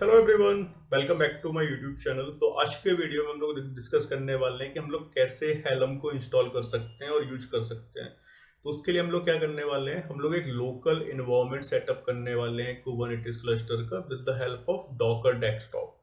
Hello everyone, welcome back to my YouTube channel. तो आज के वीडियो में हम लोग डिस्कस करने वाले हैं कि हम लोग कैसे हेलम को इंस्टॉल कर सकते हैं और यूज कर सकते हैं। तो उसके लिए हम लोग क्या करने वाले हैं, हम लोग एक लोकल इन्वायरमेंट सेटअप करने वाले हैं कुबरनेटिस क्लस्टर का with the help of Docker desktop.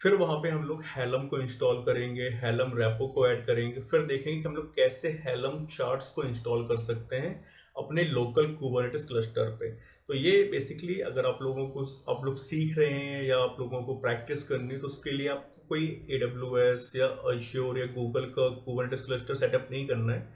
फिर वहां पे हम लोग हेलम को इंस्टॉल करेंगे, हेलम रैपो को ऐड करेंगे, फिर देखेंगे कि हम लोग कैसे हेलम चार्ट्स को इंस्टॉल कर सकते हैं अपने लोकल कुबरनेटिस क्लस्टर पे। तो ये बेसिकली अगर आप लोग सीख रहे हैं या आप लोगों को प्रैक्टिस करनी है तो उसके लिए आपको कोई AWS या अश्योर या गूगल का कुबरनेटिस क्लस्टर सेटअप नहीं करना है।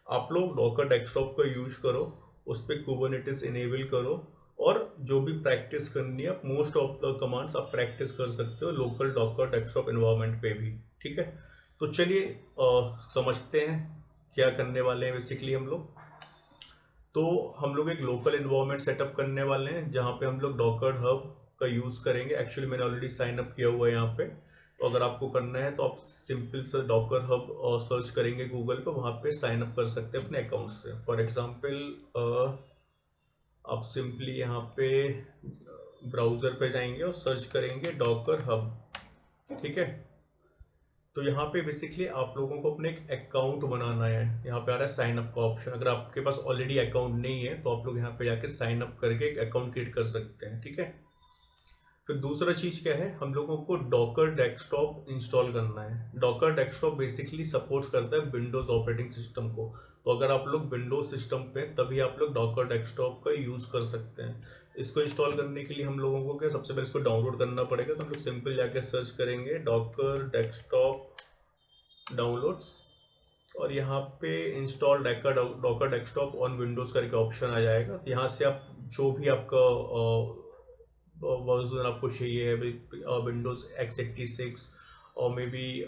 आप लोग डॉकर डेस्कटॉप का यूज करो, उस पर कुबरनेटिस इनेबल करो और जो भी प्रैक्टिस करनी है मोस्ट ऑफ द कमांड्स आप प्रैक्टिस कर सकते हो लोकल डॉकर डेस्कटॉप एनवायरनमेंट पे भी। ठीक है, तो चलिए समझते हैं क्या करने वाले हैं बेसिकली हम लोग। तो हम लोग एक लोकल इन्वायरमेंट सेटअप करने वाले हैं जहाँ पे हम लोग डॉकर हब का यूज़ करेंगे। एक्चुअली मैंने ऑलरेडी साइन अप किया हुआ है यहाँ पे, तो अगर आपको करना है तो आप सिंपल से डॉकर हब सर्च करेंगे गूगल पे, वहाँ पे साइन अप कर सकते हैं अपने अकाउंट से। फॉर एग्जांपल आप सिंपली यहाँ पे ब्राउज़र पे जाएंगे और सर्च करेंगे डॉकर हब। ठीक है, तो यहाँ पे बेसिकली आप लोगों को अपने एक अकाउंट बनाना है। यहाँ पे आ रहा है साइन अप का ऑप्शन। अगर आपके पास ऑलरेडी अकाउंट नहीं है तो आप लोग यहाँ पे जाके साइन अप करके एक अकाउंट क्रिएट कर सकते हैं। ठीक है, फिर दूसरा चीज क्या है, हम लोगों को डॉकर डेस्कटॉप इंस्टॉल करना है। डॉकर डेस्कटॉप बेसिकली सपोर्ट करता है विंडोज ऑपरेटिंग सिस्टम को। तो अगर आप लोग विंडोज सिस्टम पे तभी आप लोग डॉकर डेस्कटॉप का यूज कर सकते हैं। इसको इंस्टॉल करने के लिए हम लोगों को क्या, सबसे पहले इसको डाउनलोड करना पड़ेगा। तो हम लोग सिंपल जाके सर्च करेंगे डॉकर डेस्कटॉप डाउनलोड्स और यहाँ पे install Docker desktop on Windows करके ऑप्शन आ जाएगा। तो यहाँ से आप जो भी आपका वर्जन आपको चाहिए है, विंडोज x86 और मे बी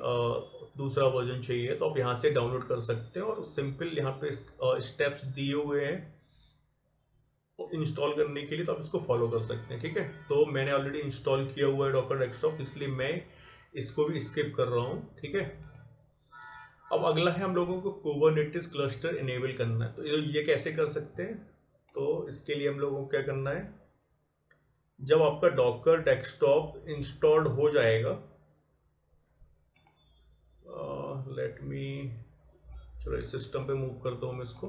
दूसरा वर्जन चाहिए, तो आप यहाँ से डाउनलोड कर सकते हैं। और सिंपल यहाँ पे स्टेप्स दिए हुए हैं इंस्टॉल करने के लिए, तो आप इसको फॉलो कर सकते हैं। ठीक है, तो मैंने ऑलरेडी इंस्टॉल किया हुआ है डॉकर डेस्कटॉप, इसलिए मैं इसको भी स्किप कर रहा हूँ। ठीक है, अब अगला है हम लोगों को कुबरनेटिस क्लस्टर इनेबल करना है। तो ये कैसे कर सकते हैं, तो इसके लिए हम लोगों को क्या करना है, जब आपका डॉकर डेस्कटॉप इंस्टॉल्ड हो जाएगा, लेट मी, चलो इस सिस्टम पे मूव करता हूँ मैं इसको।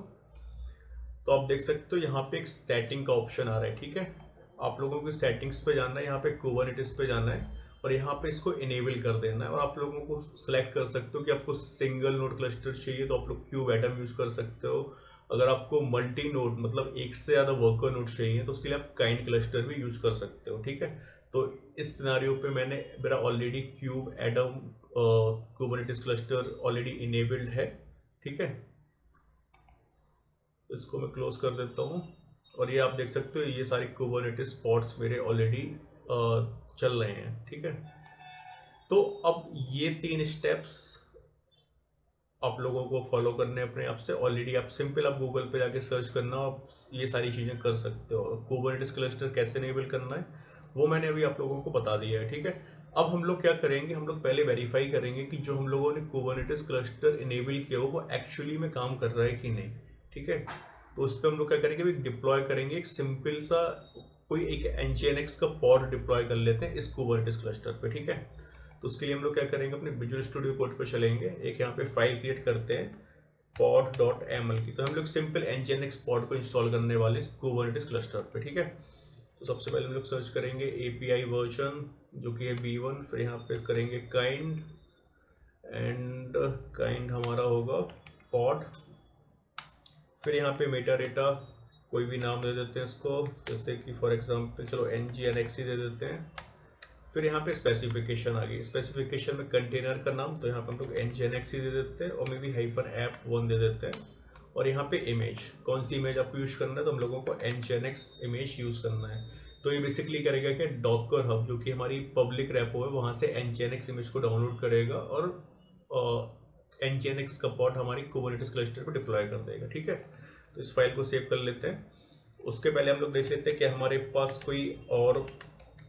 तो आप देख सकते हो यहाँ पे एक सेटिंग का ऑप्शन आ रहा है। ठीक है, आप लोगों को सेटिंग्स पे जाना है, यहाँ पे कुबरनेटिस पे जाना है और यहाँ पे इसको इनेबल कर देना है। और आप लोगों को सिलेक्ट कर सकते हो कि आपको सिंगल नोड क्लस्टर चाहिए तो आप लोग क्यूब एटम यूज कर सकते हो। अगर आपको मल्टी नोड मतलब एक से ज़्यादा वर्कर नोड चाहिए तो उसके लिए आप काइंड क्लस्टर भी यूज कर सकते हो। ठीक है, तो इस सिनारियो पे मेरा already cube atom Kubernetes cluster already enabled है। ठीक है, तो इसको मैं क्लोज कर देता हूँ और ये आप देख सकते हो ये सारे कुबरनेटिस पॉड्स मेरे ऑलरेडी चल रहे हैं। ठीक है, तो अब ये 3 स्टेप्स आप लोगों को फॉलो करने अपने आप से। ऑलरेडी आप सिंपल आप गूगल पे जाके सर्च करना, आप ये सारी चीज़ें कर सकते हो। कुबरनेटिस क्लस्टर कैसे इनेबल करना है वो मैंने अभी आप लोगों को बता दिया है। ठीक है, अब हम लोग क्या करेंगे, हम लोग पहले वेरीफाई करेंगे कि जो हम लोगों ने कुबरनेटिस क्लस्टर इनेबल किया हो वो एक्चुअली में काम कर रहा है कि नहीं। ठीक है, तो उस पर हम लोग क्या करेंगे, डिप्लॉय करेंगे एक सिंपल सा कोई एक nginx का पॉड डिप्लॉय कर लेते हैं इस कुबरनेटिस क्लस्टर पे। ठीक है, तो उसके लिए हम लोग क्या करेंगे, अपने विजुअल स्टूडियो कोड पे चलेंगे, एक यहाँ पे फाइल क्रिएट करते हैं pod.ml की। तो हम लोग सिंपल nginx पॉड को इंस्टॉल करने वाले इस कुबरनेटिस क्लस्टर पे। ठीक है, तो सबसे पहले हम लोग सर्च करेंगे API वर्जन जो कि है v1, फिर यहाँ पे करेंगे काइंड एंड काइंड हमारा होगा पॉड। फिर यहाँ पे मेटा डेटा कोई भी नाम दे देते हैं इसको, जैसे कि फॉर एग्जांपल चलो nginx ही दे देते हैं। फिर यहाँ पे स्पेसिफिकेशन आ गई, स्पेसिफिकेशन में कंटेनर का नाम, तो यहाँ पे हम लोग nginx ही दे देते हैं और मे बी -app1 दे देते हैं। और यहाँ पे इमेज, कौन सी इमेज आपको यूज करना है, तो हम लोगों को nginx इमेज यूज करना है। तो ये बेसिकली करेगा कि डॉकर हब जो कि हमारी पब्लिक रेपो है वहाँ से nginx इमेज को डाउनलोड करेगा और nginx का पॉड हमारी कुबरनेटिस क्लस्टर पर डिप्लॉय कर देगा। ठीक है, तो इस फाइल को सेव कर लेते हैं। उसके पहले हम लोग देख लेते हैं कि हमारे पास कोई और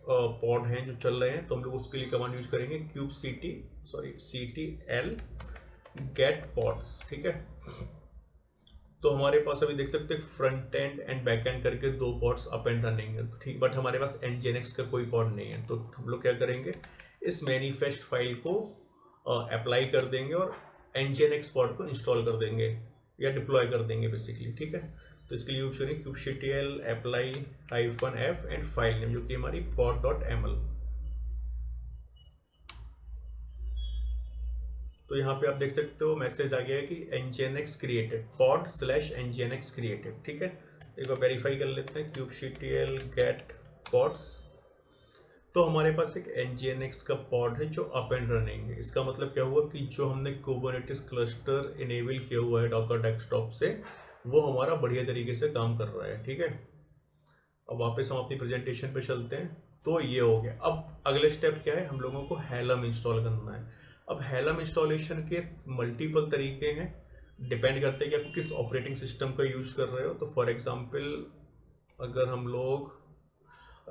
पॉड हैं जो चल रहे हैं, तो हम लोग उसके लिए कमांड यूज करेंगे ctl get pods। ठीक है, तो हमारे पास अभी देख सकते हैं front end and back and करके दो पॉड्स अप एंड रनिंग है, तो ठीक, बट हमारे पास nginx का कोई पॉड नहीं है। तो हम लोग क्या करेंगे, इस मैनिफेस्ट फाइल को अप्लाई कर देंगे और nginx पॉड को इंस्टॉल कर देंगे या डिप्लॉय कर देंगे बेसिकली, ठीक है। तो इसके लिए यूज करेंगे kubectl apply -f and file name, जो कि हमारी pod.ml। तो यहाँ पे आप देख सकते हो मैसेज आ गया है कि nginx created pod/nginx created, ठीक है। एक बार वेरीफाई कर लेते हैं kubectl get pods। तो हमारे पास एक nginx का पॉड है जो अप एंड रनिंग है। इसका मतलब क्या हुआ कि जो हमने कुबरनेटिस क्लस्टर इनेबल किया हुआ है डॉकर डेस्कटॉप से, वो हमारा बढ़िया तरीके से काम कर रहा है, ठीक है। अब वापस हम अपनी प्रेजेंटेशन पे चलते हैं। तो ये हो गया। अब अगले स्टेप क्या है, हम लोगों को हेलम इंस्टॉल करना है। अब हेलम इंस्टॉलेशन के मल्टीपल तरीके हैं, डिपेंड करते हैं कि आप किस ऑपरेटिंग सिस्टम का यूज कर रहे हो। तो फॉर एग्जांपल अगर हम लोग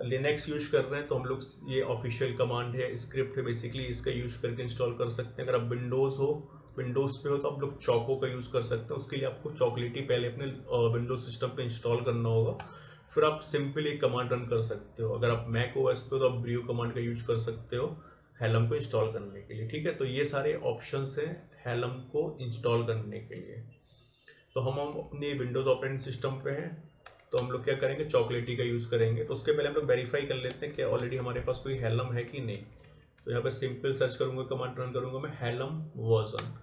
लिनक्स यूज कर रहे हैं तो हम लोग ये ऑफिशियल कमांड है, स्क्रिप्ट है बेसिकली, इसका यूज करके इंस्टॉल कर सकते हैं। अगर आप विंडोज़ पे हो तो आप लोग चौको का यूज़ कर सकते हैं। उसके लिए आपको चॉकलेटी पहले अपने विंडोज सिस्टम पे इंस्टॉल करना होगा, फिर आप सिंपली एक कमांड रन कर सकते हो। अगर आप मैक ओएस पे हो तो आप ब्रियो कमांड का यूज कर सकते हो हेलम को इंस्टॉल करने के लिए, ठीक है। तो ये सारे ऑप्शंस हैं हेलम को इंस्टॉल करने के लिए। तो हम अपने विंडोज़ ऑपरेटिंग सिस्टम पे हैं, तो हम लोग क्या करेंगे, चॉकलेटी का यूज़ करेंगे। तो उसके पहले हम लोग वेरीफाई कर लेते हैं कि ऑलरेडी हमारे पास कोई हेलम है कि नहीं। तो यहाँ पर सिंपल सर्च करूँगा, कमांड रन करूँगा मैं हेलम वर्जन।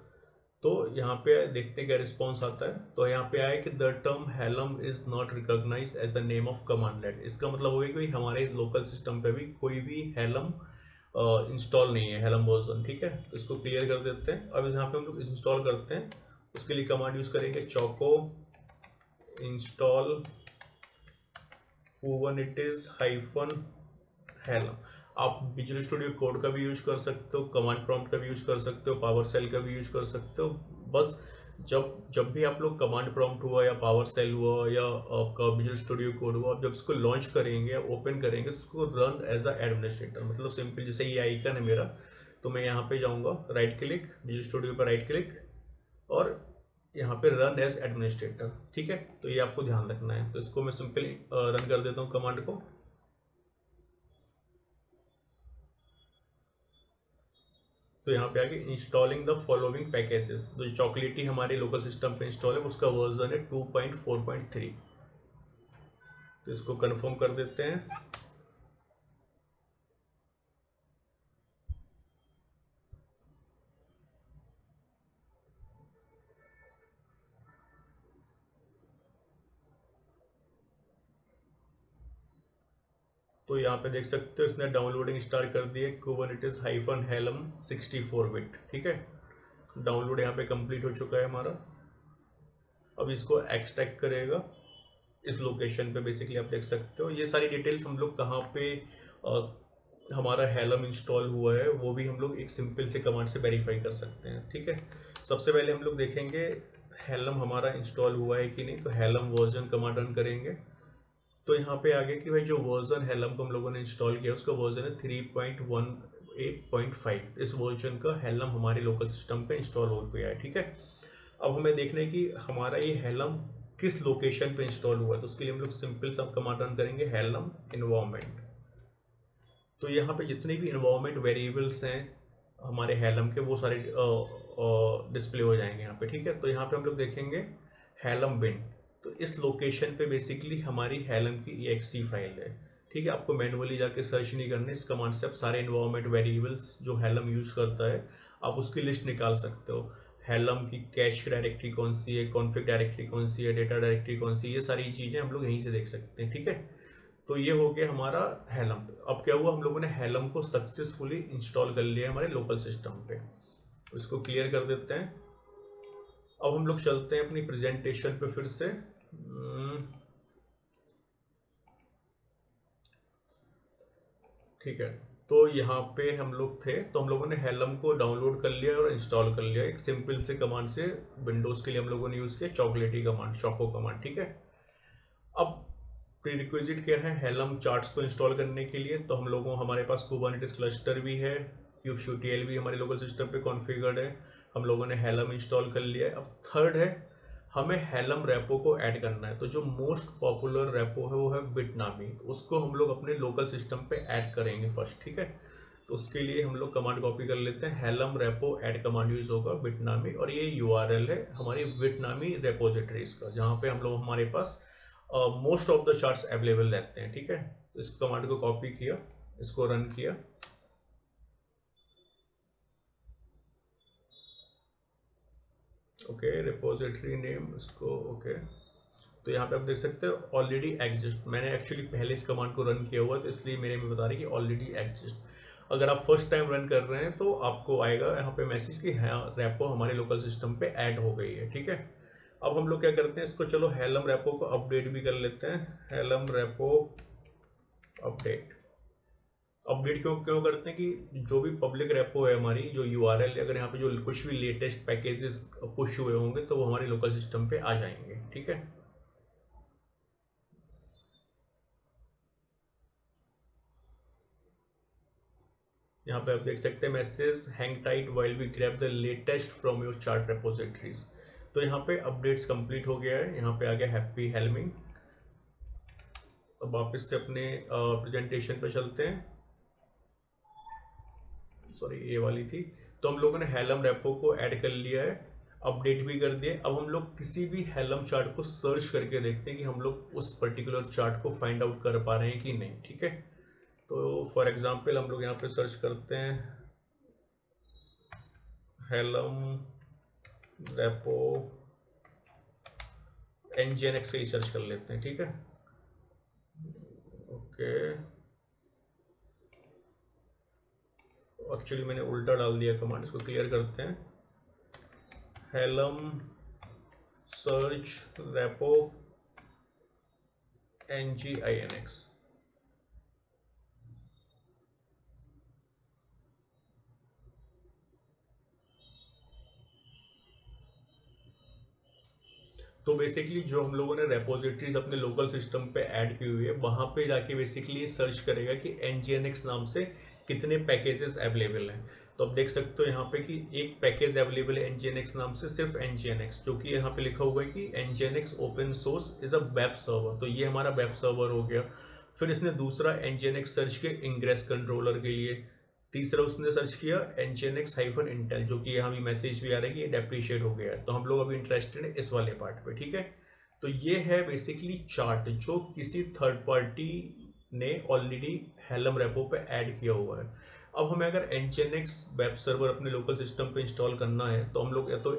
तो यहाँ पे देखते हैं क्या रिस्पॉन्स आता है। तो यहाँ पे आया कि the term helm is not recognized as the name of commandlet. इसका मतलब हो गया कि हमारे लोकल सिस्टम पे भी कोई भी हेलम इंस्टॉल नहीं है, हेलम वर्जन, ठीक है। तो इसको क्लियर कर देते हैं। अब यहाँ पे हम लोग इंस्टॉल करते हैं, उसके लिए कमांड यूज करेंगे चौको इंस्टॉल कुबरनेटिस -हेलम। आप विजुअल स्टूडियो कोड का भी यूज कर सकते हो, कमांड प्रॉम्प्ट का भी यूज कर सकते हो, पावर सेल का भी यूज कर सकते हो। बस जब भी आप लोग कमांड प्रॉम्प्ट हुआ या पावर सेल हुआ या आपका विजुअल स्टूडियो कोड हुआ, आप जब इसको लॉन्च करेंगे या ओपन करेंगे तो उसको रन एज अ एडमिनिस्ट्रेटर, मतलब सिंपल जैसे ये आइकन है मेरा, तो मैं यहाँ पे जाऊँगा, राइट क्लिक, विजुअल स्टूडियो पर राइट क्लिक और यहाँ पे रन एज एडमिनिस्ट्रेटर, ठीक है। तो ये आपको ध्यान रखना है। तो इसको मैं सिंपली रन कर देता हूँ कमांड को। तो यहाँ पे आगे इंस्टॉलिंग द फॉलोइंग पैकेजेस, तो जो चॉकलेटी हमारे लोकल सिस्टम पे इंस्टॉल है उसका वर्जन है 2.4.3। तो इसको कंफर्म कर देते हैं। तो यहाँ पे देख सकते हो इसने डाउनलोडिंग स्टार्ट कर दी है कुबरनेटिस -हेलम 64 बिट, ठीक है। डाउनलोड यहाँ पे कंप्लीट हो चुका है हमारा। अब इसको एक्सट्रैक्ट करेगा इस लोकेशन पे, बेसिकली आप देख सकते हो। ये सारी डिटेल्स हम लोग कहाँ पे हमारा हेलम इंस्टॉल हुआ है वो भी हम लोग एक सिंपल से कमांड से वेरीफाई कर सकते हैं, ठीक है। सबसे पहले हम लोग देखेंगे हेलम हमारा इंस्टॉल हुआ है कि नहीं। तो हेलम वर्जन कमांड रन करेंगे। तो यहाँ पे आगे कि भाई जो वर्जन हेलम को हम लोगों ने इंस्टॉल किया उसका वर्जन है 3.18.5। इस वर्जन का हेलम हमारे लोकल सिस्टम पे इंस्टॉल हो गया है, ठीक है। अब हमें देखना है कि हमारा ये हेलम किस लोकेशन पे इंस्टॉल हुआ है। तो उसके लिए हम लोग सिंपल सा कमांड रन करेंगे हेलम इन्वायरमेंट। तो यहाँ पे जितने भी इन्वायरमेंट वेरिएबल्स हैं हमारे हेलम के वो सारे डिस्प्ले हो जाएंगे यहाँ पे, ठीक है। तो यहाँ पे हम लोग देखेंगे हेलम बिन। तो इस लोकेशन पे बेसिकली हमारी हेलम की exe फाइल है, ठीक है। आपको मैनुअली जाके सर्च नहीं करना, इस कमांड से आप सारे इन्वायरमेंट वेरिएबल्स जो हेलम यूज करता है आप उसकी लिस्ट निकाल सकते हो। हेलम की कैश डायरेक्टरी कौन सी है, कॉन्फिग डायरेक्टरी कौन सी है, डेटा डायरेक्टरी कौन सी है, ये सारी चीज़ें हम लोग यहीं से देख सकते हैं, ठीक है। तो ये हो गया हमारा हेलम। अब क्या हुआ, हम लोगों ने हेलम को सक्सेसफुली इंस्टॉल कर लिया हमारे लोकल सिस्टम पे। इसको क्लियर कर देते हैं। अब हम लोग चलते हैं अपनी प्रेजेंटेशन पे फिर से। ठीक है, तो यहाँ पे हम लोग थे, तो हम लोगों ने हेलम को डाउनलोड कर लिया और इंस्टॉल कर लिया एक सिंपल से कमांड से। विंडोज़ के लिए हम लोगों ने यूज़ किया चॉकलेटी कमांड, चॉको कमांड, ठीक है। अब प्रीरिक्विजिट क्या है हेलम चार्ट्स को इंस्टॉल करने के लिए। तो हम लोगों हमारे पास कुबरनेटिस क्लस्टर भी है, kubectl भी हमारे लोकल सिस्टम पे कॉन्फ़िगर्ड है, हम लोगों ने हेलम इंस्टॉल कर लिया है। अब थर्ड है हमें हेलम रेपो को ऐड करना है। तो जो मोस्ट पॉपुलर रेपो है वो है बिटनामी, तो उसको हम लोग अपने लोकल सिस्टम पे ऐड करेंगे फर्स्ट, ठीक है। तो उसके लिए हम लोग कमांड कॉपी कर लेते हैं, हेलम रेपो ऐड कमांड यूज होगा बिटनामी, और ये यूआरएल है हमारी बिटनामी रेपोजिटरीज का, जहाँ पे हम लोग हमारे पास most of the charts available रहते हैं, ठीक है। तो इस कमांड को कॉपी किया, इसको रन किया, ओके, रिपोजिटरी नेम इसको, ओके। तो यहाँ पे आप देख सकते हैं ऑलरेडी एग्जिस्ट, मैंने एक्चुअली पहले इस कमांड को रन किया हुआ है, तो इसलिए मेरे में बता रही है कि ऑलरेडी एग्जिस्ट। अगर आप फर्स्ट टाइम रन कर रहे हैं तो आपको आएगा यहाँ पे मैसेज कि हाँ रेपो हमारे लोकल सिस्टम पे ऐड हो गई है, ठीक है। अब हम लोग क्या करते हैं, इसको चलो हेलम रेपो को अपडेट भी कर लेते हैं, हेलम रेपो अपडेट। अपडेट क्यों क्यों करते हैं कि जो भी पब्लिक रेपो है हमारी, जो यूआरएल, अगर यहाँ पे जो कुछ भी लेटेस्ट पैकेजेस पुश हुए होंगे तो वो हमारे लोकल सिस्टम पे आ जाएंगे, ठीक है। यहाँ पे आप देख सकते हैं message hang tight while we grab the latest from your chart repositories. तो यहाँ पे अपडेट्स कंप्लीट हो गया है, यहाँ पे आ गया हैप्पी हेलमिंग। अब वापस से अपने प्रेजेंटेशन पे चलते हैं, सॉरी ये वाली थी। तो हम लोगों ने हेलम रेपो को ऐड कर लिया है, अपडेट भी कर दिया। अब हम लोग किसी भी हेलम चार्ट को सर्च करके देखते हैं कि हम लोग उस पर्टिकुलर चार्ट को फाइंड आउट कर पा रहे हैं कि नहीं, ठीक है। तो फॉर एग्जांपल हम लोग यहाँ पे सर्च करते हैं हेलम रेपो NGNX से ही सर्च कर लेते हैं, ठीक है, ओके। एक्चुअली मैंने उल्टा डाल दिया कमांड, इसको क्लियर करते हैं, हेलम सर्च रेपो NGINX। तो बेसिकली जो हम लोगों ने रेपोजिटरीज अपने लोकल सिस्टम पे ऐड की हुई है, वहाँ पे जाके बेसिकली सर्च करेगा कि NGNX नाम से कितने पैकेजेस अवेलेबल हैं। तो आप देख सकते हो यहाँ पे कि एक पैकेज अवेलेबल है NGNX नाम से, सिर्फ NGNX, जो कि यहाँ पे लिखा हुआ है कि NGNX open source is a web server. तो ये हमारा वेब सर्वर हो गया। फिर इसने दूसरा NGNX सर्च किया इंग्रेस कंट्रोलर के लिए। तीसरा उसने सर्च किया NGNX-Intel, जो कि यहाँ भी मैसेज भी आ रहा है कि ये डेप्रीशिएट हो गया है। तो हम लोग अभी इंटरेस्टेड है इस वाले पार्ट पे, ठीक है। तो ये है बेसिकली चार्ट जो किसी थर्ड पार्टी ने ऑलरेडी हेलम रेपो पे ऐड किया हुआ है। अब हमें अगर NGNX वेब सर्वर अपने लोकल सिस्टम पे इंस्टॉल करना है तो हम लोग या तो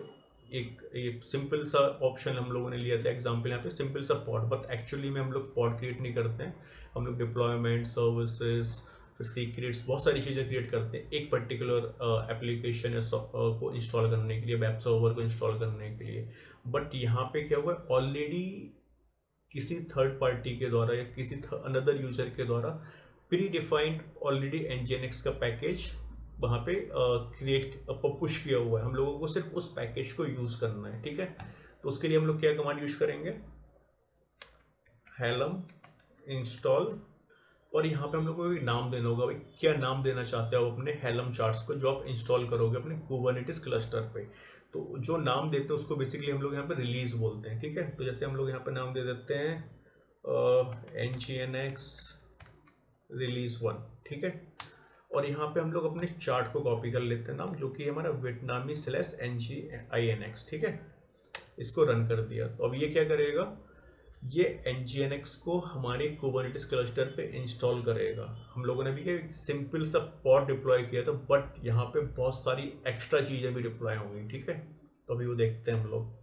एक सिंपल सा ऑप्शन हम लोगों ने लिया था एग्जांपल यहाँ पे, सिंपल सा पॉड, बट एक्चुअली में हम लोग पॉड क्रिएट नहीं करते हैं, हम लोग डिप्लॉयमेंट सर्विसेज फिर सीक्रेट्स बहुत सारी चीज़ें क्रिएट करते हैं एक पर्टिकुलर एप्लीकेशन को इंस्टॉल करने के लिए, वेब सर्वर को इंस्टॉल करने के लिए। बट यहाँ पे क्या हुआ है, ऑलरेडी किसी थर्ड पार्टी के द्वारा या किसी अनदर यूजर के द्वारा प्री डिफाइंड ऑलरेडी NGNX का पैकेज वहाँ पे क्रिएट पुश किया हुआ है, हम लोगों को सिर्फ उस पैकेज को यूज़ करना है, ठीक है। तो उसके लिए हम लोग क्या कमांड यूज करेंगे, हेलम इंस्टॉल, और यहाँ पे हम लोग को भी नाम देना होगा, भाई क्या नाम देना चाहते हो अपने हेलम चार्ट्स को जो आप इंस्टॉल करोगे अपने कुबरनेटिस क्लस्टर पे। तो जो नाम देते हैं उसको बेसिकली हम लोग यहाँ पे रिलीज बोलते हैं, ठीक है। तो जैसे हम लोग यहाँ पे नाम दे देते हैं NGNX रिलीज 1, ठीक है। और यहाँ पे हम लोग अपने चार्ट को कॉपी कर लेते हैं नाम, जो कि हमारा Vietnami/NGINX, ठीक है। इसको रन कर दिया। तो अब ये क्या करेगा, ये NGNX को हमारे कुबरनेटिस क्लस्टर पे इंस्टॉल करेगा। हम लोगों ने भी क्या सिंपल सा पॉड डिप्लॉय किया था, बट यहाँ पे बहुत सारी एक्स्ट्रा चीज़ें भी डिप्लॉय होंगी, ठीक है। तो अभी वो देखते हैं हम लोग।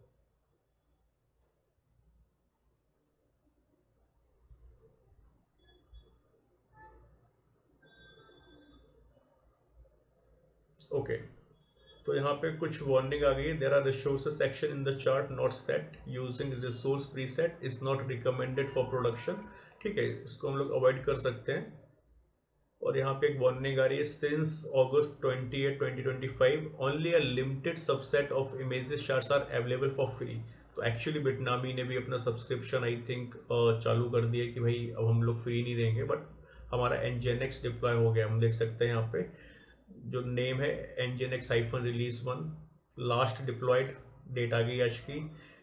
ओके, तो यहाँ पे कुछ वार्निंग आ गई है, there are resources section in the chart not set using resource preset is not recommended for production, ठीक है, इसको हम लोग अवॉइड कर सकते हैं। और यहाँ पे एक वार्निंग आ रही है, since August 28, 2025 only a limited subset of images charts are available for free. तो एक्चुअली बिटनामी ने भी अपना सब्सक्रिप्शन आई थिंक चालू कर दिया कि भाई अब हम लोग फ्री नहीं देंगे, बट हमारा NGNX डिप्लॉय हो गया। हम देख सकते हैं यहाँ पे जो नेम है NGNX-release 1, लास्ट डिप्लॉयड डेट आ गई आज की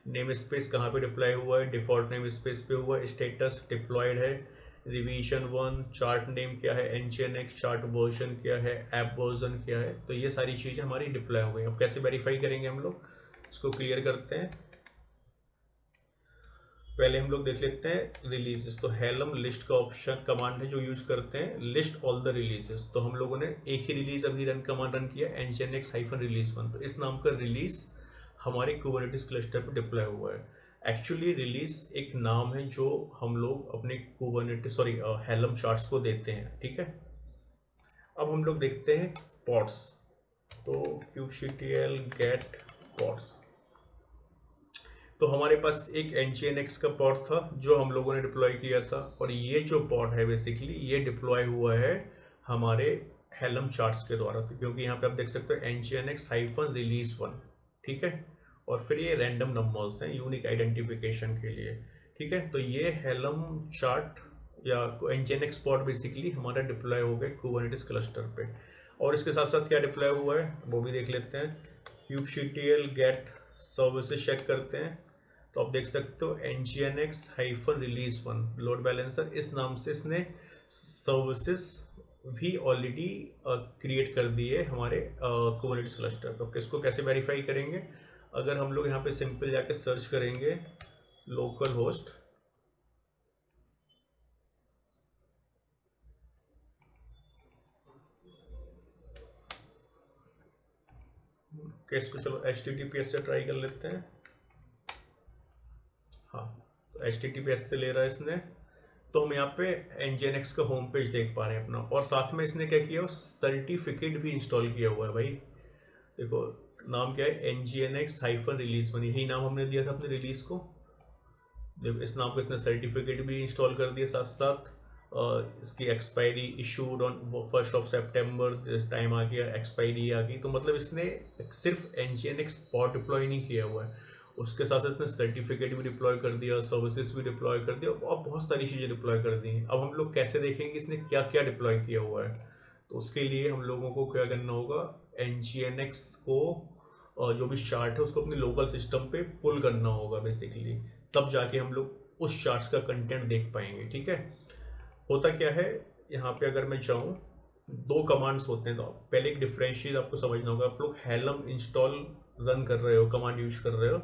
नेम स्पेस कहाँ पे डिप्लॉय हुआ है, डिफॉल्ट नेम स्पेस पे हुआ है, स्टेटस डिप्लॉयड है, रिवीजन 1, चार्ट नेम क्या है, nginx, चार्ट वर्जन क्या है, ऐप वर्जन क्या है। तो ये सारी चीज़ें हमारी डिप्लॉय हो गई। अब कैसे वेरीफाई करेंगे हम लोग, इसको क्लियर करते हैं। पहले हम लोग देख लेते हैं रिलीजेस। तो हेलम लिस्ट का ऑप्शन कमांड है जो यूज करते हैं, लिस्ट ऑल द रिलीजेस। तो हम लोगों ने एक ही रिलीज अभी रन कमांड रन किया, nginx-release1। तो इस नाम का रिलीज हमारे कुबरनेटिस क्लस्टर पर डिप्लॉय हुआ है। एक्चुअली रिलीज एक नाम है जो हम लोग अपने कुबरनेटिस हेलम चार्ट्स को देते हैं, ठीक है। अब हम लोग देखते हैं पॉड्स। तो kubectl get pods। तो हमारे पास एक nginx का पॉड था जो हम लोगों ने डिप्लॉय किया था, और ये जो पॉड है बेसिकली ये डिप्लॉय हुआ है हमारे हेलम चार्ट्स के द्वारा। तो क्योंकि यहाँ पे आप देख सकते हो nginx-release1, ठीक है, और फिर ये रैंडम नंबर्स हैं यूनिक आइडेंटिफिकेशन के लिए, ठीक है। तो ये हेलम चार्ट या nginx पॉड बेसिकली हमारा डिप्लॉय हो गया कुबरनेटिस क्लस्टर पे। और इसके साथ साथ क्या डिप्लॉय हुआ है वो भी देख लेते हैं। kubectl get सर्विसेज चेक करते हैं, तो आप देख सकते हो nginx-release1 लोड बैलेंसर, इस नाम से इसने सर्विसेज भी ऑलरेडी क्रिएट कर दिए हमारे कुबरनेटिस क्लस्टर। तो इसको कैसे वेरीफाई करेंगे, अगर हम लोग यहाँ पे सिंपल जाके सर्च करेंगे लोकल होस्ट, इसको चलो HTTPS से ट्राई कर लेते हैं। हाँ, तो HTTPS से ले रहा है इसने। तो हम यहाँ पे nginx का होम पेज देख पा रहे हैं अपना, और साथ में इसने क्या किया, सर्टिफिकेट भी इंस्टॉल किया हुआ है भाई। देखो नाम क्या है, nginx-release1, यही नाम हमने दिया था अपने रिलीज को। देखो इस नाम को इसने सर्टिफिकेट भी इंस्टॉल कर दिया, साथ साथ इसकी एक्सपायरी इशूड ऑन 1 सितंबर, टाइम आ गया, एक्सपायरी आ गई। तो मतलब इसने सिर्फ nginx पॉड डिप्लॉय नहीं किया हुआ है, उसके साथ साथ इसने सर्टिफिकेट भी डिप्लॉय कर दिया, सर्विसेज भी डिप्लॉय कर दिया, और बहुत सारी चीज़ें डिप्लॉय कर दी हैं। अब हम लोग कैसे देखेंगे इसने क्या क्या डिप्लॉय किया हुआ है, तो उसके लिए हम लोगों को क्या करना होगा, nginx को जो भी चार्ट है उसको अपने लोकल सिस्टम पे पुल करना होगा बेसिकली, तब जाके हम लोग उस चार्ट्स का कंटेंट देख पाएंगे, ठीक है। होता क्या है, यहाँ पे अगर मैं चाहूँ, दो कमांड्स होते हैं। तो पहले एक डिफरेंशिएट आपको समझना होगा। आप लोग हेलम इंस्टॉल रन कर रहे हो, कमांड यूज कर रहे हो,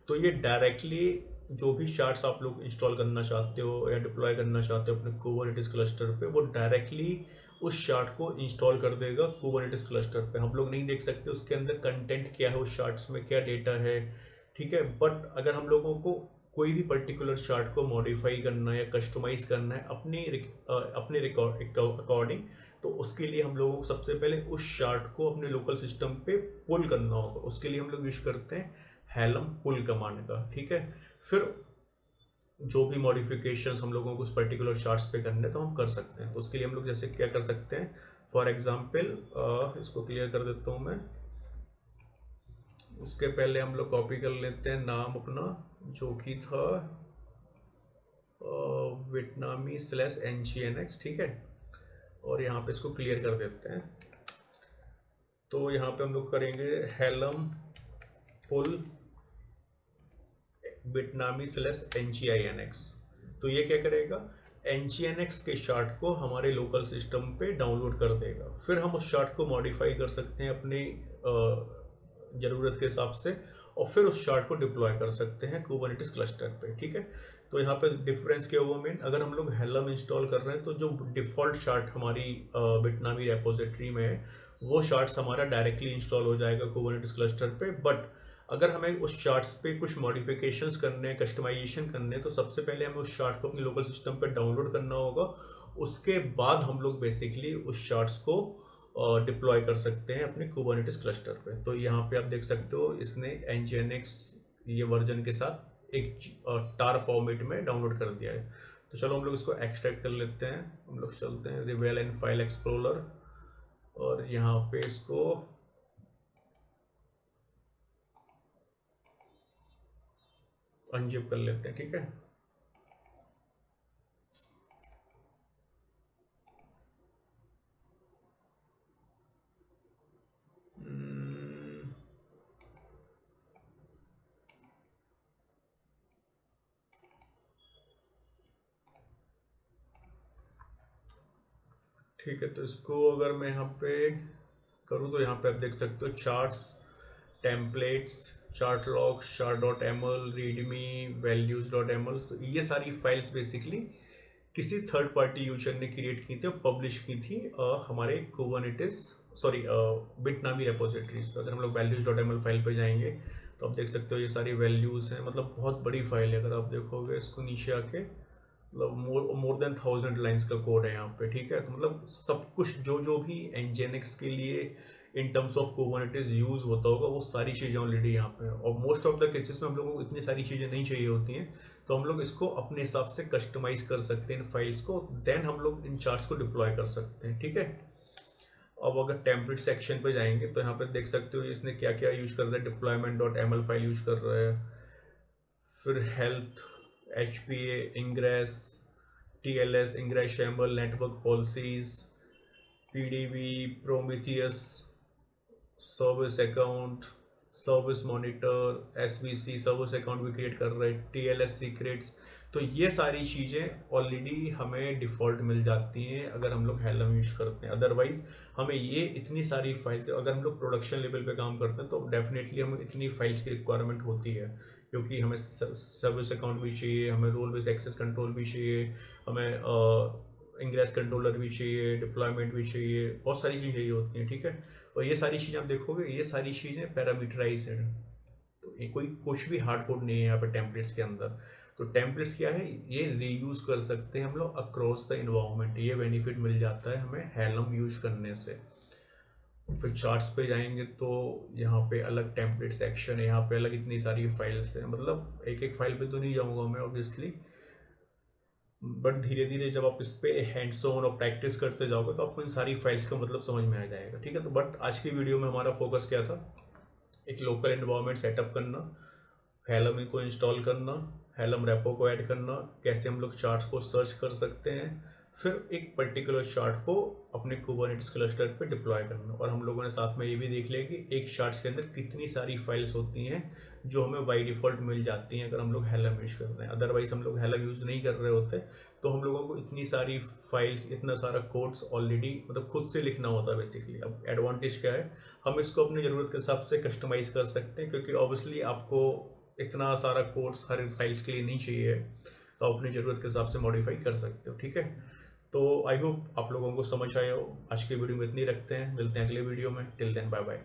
तो ये डायरेक्टली जो भी चार्ट्स आप लोग इंस्टॉल करना चाहते हो या डिप्लॉय करना चाहते हो अपने कुबरनेटिस क्लस्टर पे, वो डायरेक्टली उस चार्ट को इंस्टॉल कर देगा कुबरनेटिस क्लस्टर पे। हम लोग नहीं देख सकते उसके अंदर कंटेंट क्या है, उस चार्ट्स में क्या डेटा है, ठीक है। बट अगर हम लोगों को कोई भी पर्टिकुलर चार्ट को मॉडिफाई करना है या कस्टमाइज करना है अपने अकॉर्डिंग, तो उसके लिए हम लोगों को सबसे पहले उस चार्ट को अपने लोकल सिस्टम पे पुल करना होगा। उसके लिए हम लोग यूज करते हैं हेलम पुल कमांड का, ठीक है। फिर जो भी मॉडिफिकेशंस हम लोगों को उस पर्टिकुलर चार्ट्स पे करने तो हम कर सकते हैं। तो उसके लिए हम लोग जैसे क्या कर सकते हैं, फॉर एग्जांपल इसको क्लियर कर देता हूँ मैं। उसके पहले हम लोग कॉपी कर लेते हैं नाम अपना, जो कि था विटनामी/nginx, ठीक है, और यहाँ पे इसको क्लियर कर देते हैं। तो यहाँ पे हम लोग करेंगे हेलम पुल विटनामी/nginx। तो ये क्या करेगा, nginx के चार्ट को हमारे लोकल सिस्टम पे डाउनलोड कर देगा। फिर हम उस चार्ट को मॉडिफाई कर सकते हैं अपनी ज़रूरत के हिसाब से, और फिर उस चार्ट को डिप्लॉय कर सकते हैं कुबरनेटिस क्लस्टर पे, ठीक है। तो यहाँ पे डिफरेंस क्या हुआ मेन, अगर हम लोग हेलम इंस्टॉल कर रहे हैं तो जो डिफ़ॉल्ट चार्ट हमारी बिटनामी रेपोजिटरी में है वो चार्ट्स हमारा डायरेक्टली इंस्टॉल हो जाएगा कुबरनेटिस क्लस्टर पे। बट अगर हमें उस चार्ट्स पे कुछ मॉडिफिकेशंस करने, कस्टमाइजेशन करने, तो सबसे पहले हमें उस चार्ट को अपने लोकल सिस्टम पे डाउनलोड करना होगा। उसके बाद हम लोग बेसिकली उस चार्ट्स को डिप्लॉय कर सकते हैं अपने कुबरनेटिस क्लस्टर पे। तो यहाँ पे आप देख सकते हो इसने nginx ये वर्जन के साथ एक टार फॉर्मेट में डाउनलोड कर दिया है। तो चलो हम लोग इसको एक्सट्रैक्ट कर लेते हैं। हम लोग चलते हैं रिवेल एंड फाइल एक्सप्लोरर, और यहाँ पे इसको अनजिप कर लेते हैं, ठीक है। ठीक है, तो इसको अगर मैं यहाँ पे करूँ तो यहाँ पे आप देख सकते हो charts, templates, chart logs, chart dot M L, readme, values dot M L. तो ये सारी फाइल्स बेसिकली किसी थर्ड पार्टी यूजर ने क्रिएट की थी और पब्लिश की थी हमारे कुबरनेटिस बिटनामी रेपोजिटरीज पे। अगर हम लोग values dot M L file पे जाएंगे तो आप देख सकते हो ये सारी वैल्यूज हैं, मतलब बहुत बड़ी फाइल है। अगर आप देखोगे इसको नीचे आके, मतलब मोर देन 1000 लाइंस का कोड है यहाँ पे, ठीक है। तो मतलब सब कुछ जो जो भी एनजीएनएक्स के लिए in terms of Kubernetes use होता होगा वो सारी चीज़ें ऑलरेडी यहाँ पे है। और मोस्ट ऑफ द केसेस में हम लोगों को इतनी सारी चीज़ें नहीं चाहिए होती हैं, तो हम लोग इसको अपने हिसाब से कस्टमाइज कर सकते हैं इन फाइल्स को, देन हम लोग इन चार्ट्स को डिप्लॉय कर सकते हैं, ठीक है। अब अगर टेम्पलेट सेक्शन पे जाएंगे तो यहाँ पे देख सकते हो इसने क्या क्या यूज कर रहा है। Deployment dot M L file use कर रहा है, फिर health, HPA, ingress, TLS, ingress shamble, network policies, PDB, Prometheus, service account, service monitor, SVC service account भी क्रिएट कर रहे हैं, TLS सीक्रेट्स। तो ये सारी चीज़ें ऑलरेडी हमें डिफ़ॉल्ट मिल जाती हैं अगर हम लोग हेलम यूज करते हैं। अदरवाइज हमें ये इतनी सारी फाइल्स, अगर हम लोग प्रोडक्शन लेवल पे काम करते हैं तो डेफिनेटली हमें इतनी फाइल्स की रिक्वायरमेंट होती है, क्योंकि हमें सर्विस अकाउंट भी चाहिए, हमें रोल बेस्ड एक्सेस कंट्रोल भी चाहिए, हमें इंग्रेस कंट्रोलर भी चाहिए, डिप्लॉयमेंट भी चाहिए, बहुत सारी चीज़ें चाहिए होती हैं, ठीक है। और ये सारी चीज़ें आप देखोगे, ये सारी चीज़ें पैरामीटराइज है, तो ये कोई कुछ भी हार्ड कोड नहीं है यहाँ पे टेम्पलेट्स के अंदर। तो टेम्पलेट्स क्या है, ये रीयूज कर सकते हैं हम लोग अक्रॉस द इन्वायरमेंट, ये बेनिफिट मिल जाता है हमें हेलम यूज करने से। फिर चार्ट्स पे जाएंगे तो यहाँ पे अलग टेम्पलेट सेक्शन है, यहाँ पे अलग इतनी सारी फाइल्स हैं, मतलब एक एक फाइल पे तो नहीं जाऊँगा मैं ऑब्वियसली, बट धीरे धीरे जब आप इस पे हैंड्स ऑन और प्रैक्टिस करते जाओगे तो आपको इन सारी फाइल्स का मतलब समझ में आ जाएगा, ठीक है। तो बट आज की वीडियो में हमारा फोकस क्या था, एक लोकल एनवायरनमेंट सेटअप करना, हेलम को इंस्टॉल करना, हेलम रेपो को ऐड करना, कैसे हम लोग चार्ट्स को सर्च कर सकते हैं, फिर एक पर्टिकुलर चार्ट को अपने कुबरनेटिस क्लस्टर पे डिप्लॉय करना। और हम लोगों ने साथ में ये भी देख लिया कि एक चार्ट्स के अंदर कितनी सारी फाइल्स होती हैं जो हमें बाई डिफ़ॉल्ट मिल जाती हैं अगर हम लोग हेलम यूज करते हैं। अदरवाइज हम लोग हेलम यूज़ नहीं कर रहे होते तो हम लोगों को इतनी सारी फाइल्स, इतना सारा कोड्स ऑलरेडी मतलब खुद से लिखना होता है बेसिकली। अब एडवांटेज क्या है, हम इसको अपनी ज़रूरत के हिसाब से कस्टमाइज़ कर सकते हैं, क्योंकि ऑब्वियसली आपको इतना सारा कोड्स हर फाइल्स के लिए नहीं चाहिए, तो अपनी ज़रूरत के हिसाब से मॉडिफाई कर सकते हो, ठीक है। तो आई होप आप लोगों को समझ आया हो। आज के वीडियो में इतनी रखते हैं, मिलते हैं अगले वीडियो में। Till then bye bye.